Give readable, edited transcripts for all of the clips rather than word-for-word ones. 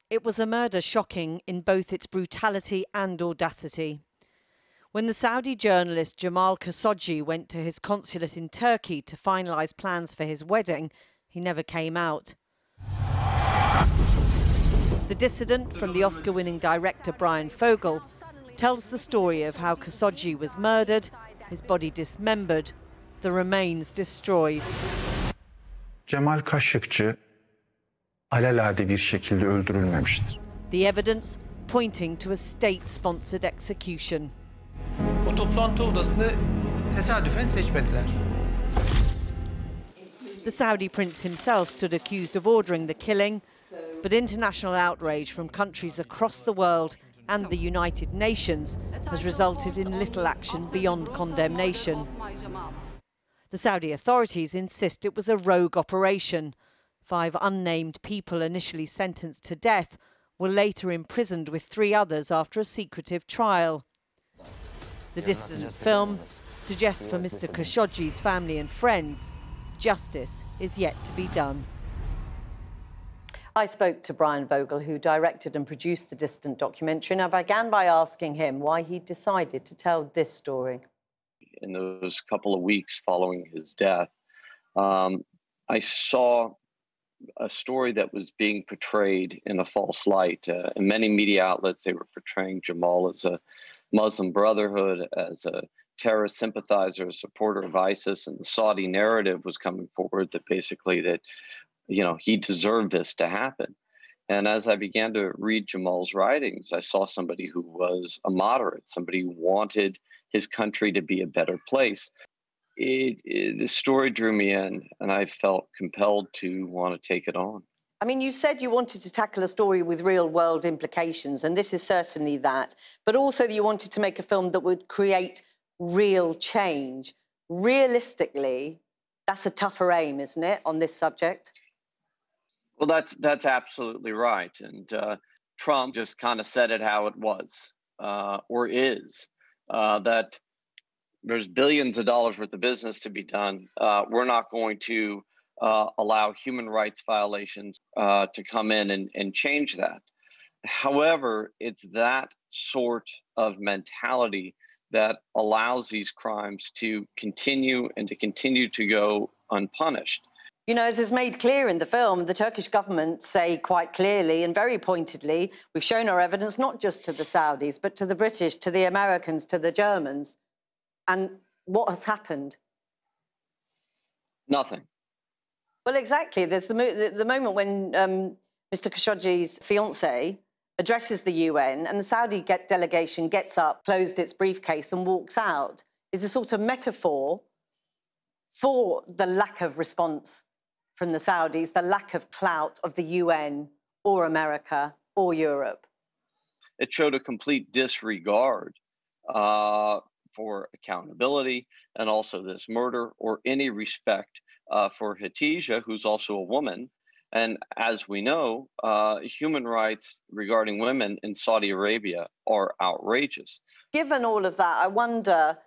It was a murder shocking in both its brutality and audacity. When the Saudi journalist Jamal Khashoggi went to his consulate in Turkey to finalise plans for his wedding, he never came out. The Dissident, from the Oscar-winning director Bryan Fogel, tells the story of how Khashoggi was murdered, his body dismembered, the remains destroyed. Jamal Khashoggi alelade bir şekilde öldürülmemiştir. The evidence pointing to a state-sponsored execution. O toplantı odasını tesadüfen seçmediler. The Saudi prince himself stood accused of ordering the killing, but international outrage from countries across the world and the United Nations has resulted in little action beyond condemnation. The Saudi authorities insist it was a rogue operation. 5 unnamed people initially sentenced to death were later imprisoned with 3 others after a secretive trial. The Dissident film suggests for Mr. Khashoggi's family and friends, justice is yet to be done. I spoke to Bryan Vogel, who directed and produced the Dissident documentary, and I began by asking him why he decided to tell this story. In those couple of weeks following his death, I saw a story that was being portrayed in a false light. In many media outlets, they were portraying Jamal as a Muslim Brotherhood, as a terrorist sympathizer, a supporter of ISIS, and the Saudi narrative was coming forward that basically that, you know, he deserved this to happen. And as I began to read Jamal's writings, I saw somebody who was a moderate, somebody who wanted his country to be a better place. The story drew me in, and I felt compelled to want to take it on. I mean, you said you wanted to tackle a story with real-world implications, and this is certainly that, but also that you wanted to make a film that would create real change. Realistically, that's a tougher aim, isn't it, on this subject? Well, that's absolutely right. And Trump just kind of said it how it was, or is, that there's billions of dollars worth of business to be done. We're not going to allow human rights violations to come in and change that. However, it's that sort of mentality that allows these crimes to continue and to continue to go unpunished. You know, as is made clear in the film, the Turkish government say quite clearly and very pointedly, we've shown our evidence not just to the Saudis, but to the British, to the Americans, to the Germans. And what has happened? Nothing. Well, exactly. There's the moment when Mr. Khashoggi's fiancée addresses the UN and the Saudi delegation gets up, closed its briefcase and walks out, is a sort of metaphor for the lack of response from the Saudis, the lack of clout of the UN or America or Europe. It showed a complete disregard for accountability and also this murder, or any respect for Hatice, who's also a woman. And as we know, human rights regarding women in Saudi Arabia are outrageous. Given all of that, I wonder,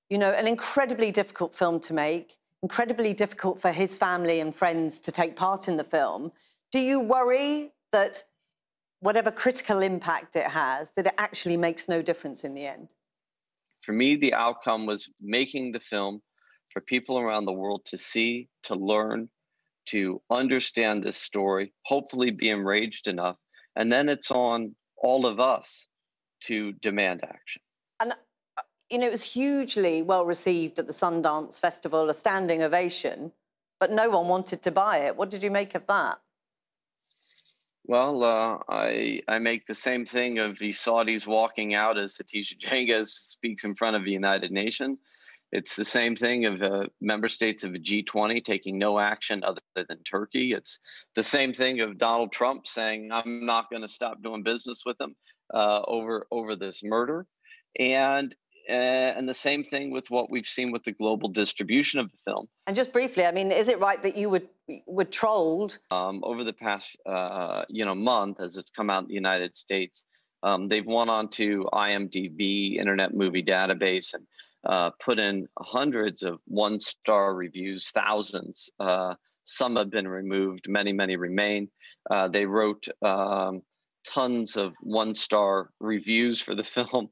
you know, an incredibly difficult film to make, incredibly difficult for his family and friends to take part in the film. Do you worry that whatever critical impact it has, that it actually makes no difference in the end? For me, the outcome was making the film for people around the world to see, to learn, to understand this story, hopefully be enraged enough, and then it's on all of us to demand action. And, you know, it was hugely well received at the Sundance Festival, a standing ovation, but no one wanted to buy it. What did you make of that? Well, I make the same thing of the Saudis walking out as Hatice Cengiz speaks in front of the United Nations. It's the same thing of member states of the G20 taking no action other than Turkey. It's the same thing of Donald Trump saying, I'm not going to stop doing business with them over this murder. And the same thing with what we've seen with the global distribution of the film. And just briefly, I mean, is it right that you were trolled? Over the past month, as it's come out in the United States, they've went on to IMDb, Internet Movie Database, and put in hundreds of one-star reviews, thousands. Some have been removed, many remain. They wrote tons of one-star reviews for the film,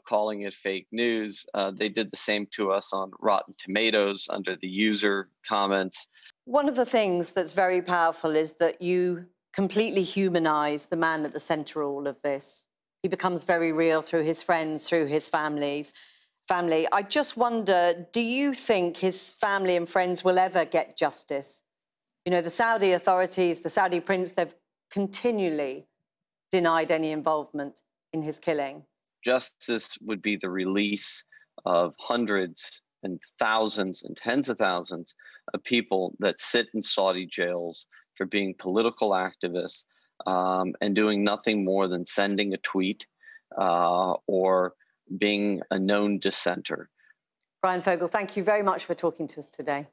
calling it fake news. They did the same to us on Rotten Tomatoes under the user comments. One of the things that's very powerful is that you completely humanize the man at the center of all of this. He becomes very real through his friends, through his family. I just wonder, do you think his family and friends will ever get justice? You know, the Saudi authorities, the Saudi prince, they've continually denied any involvement in his killing. Justice would be the release of hundreds and thousands and tens of thousands of people that sit in Saudi jails for being political activists and doing nothing more than sending a tweet or being a known dissenter. Bryan Fogel, thank you very much for talking to us today.